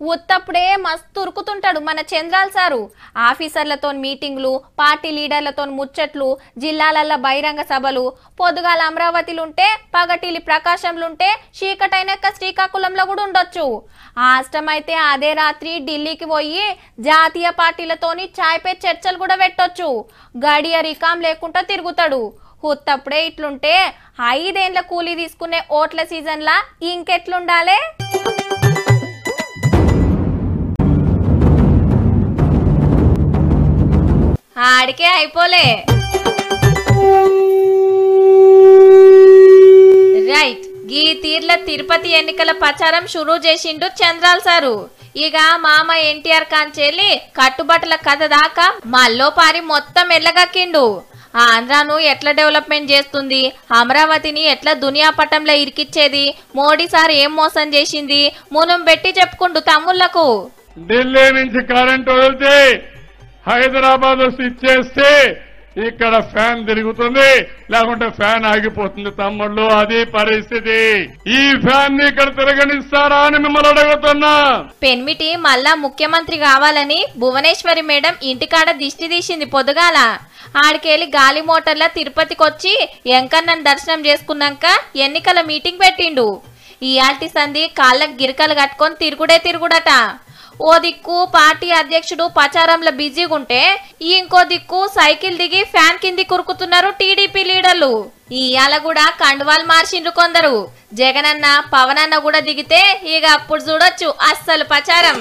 ఉత్తప్పుడే మస్తు ఉరుకుతుంటాడు మన చంద్రాల్ సారు. ఆఫీసర్లతో మీటింగ్లు, పార్టీ లీడర్లతో ముచ్చట్లు, జిల్లాలల్ల బహిరంగ సభలు. పొద్దుగాల అమరావతిలుంటే పగటిలి ప్రకాశంలుంటే చీకటైనక్క శ్రీకాకుళంలో కూడా ఉండొచ్చు. అష్టమైతే అదే రాత్రి ఢిల్లీకి పోయి జాతీయ పార్టీలతోని చాయ్ పే చర్చలు కూడా పెట్టొచ్చు. గడియ రికాం లేకుండా తిరుగుతాడు. ఉత్తప్పుడే ఇట్లుంటే 5 ఏండ్ల కూలీ తీసుకునే ఓట్ల సీజన్లా ఇంకెట్లుండాలే? ఆడికే అయిపోలే. రైట్, గీ తీర్ల తిరుపతి ఎన్నికల ప్రచారం షురూ చేసిండు చంద్రాల్ సారు. ఇక మామ ఎన్టీఆర్ కాంచెల్లి కట్టుబట్టల కథ దాకా మల్లో పారి మొత్తం ఎల్లగక్కిండు. ఆంధ్రాను ఎట్లా డెవలప్మెంట్ చేస్తుంది, అమరావతిని ఎట్లా దునియా పటంలో ఇరికిచ్చేది, మోడీ సార్ ఏం మోసం చేసింది మునం పెట్టి చెప్పుకుంటూ తమ్ముళ్లకు. ఢిల్లీ నుంచి కరెంటు వదిలితే హైదరాబాద్ స్విచ్ చేస్తే ఇక్కడ ఫ్యాన్ తిరుగుతుంది, లేకుంటే ఫ్యాన్ ఆగిపోతుంది. తమ్ముళ్ళు, అది పరిస్థితి. ఈ ఫ్యాన్ ని ఇక్కడ తిరగనిస్తారా అని మిమ్మల్ని అడుగుతున్నా. పెన్మిటి మళ్ళా ముఖ్యమంత్రి కావాలని భువనేశ్వరి మేడం ఇంటికాడ దిష్టి తీసింది పొద్దుగాల. ఆడికెళ్ళి గాలి మోటార్ల తిరుపతికొచ్చి ఎంకన్నను దర్శనం చేసుకున్నాక ఎన్నికల మీటింగ్ పెట్టిండు. ఈ ఆల్టి సంధి కాళ్ళకు గిరికలు కట్టుకొని తిరుగుడట. ఓ దిక్కు పార్టీ అధ్యక్షుడు ప్రచారంలో బిజీగా ఉంటే ఇంకో దిక్కు సైకిల్ దిగి ఫ్యాన్ కింది కురుకుతున్నారు టీడీపీ లీడర్లు. ఇయాల కూడా కండువాలు మార్చిండ్రు కొందరు. జగనన్న, పవనన్న కూడా దిగితే ఇక అప్పుడు చూడొచ్చు అస్సలు ప్రచారం.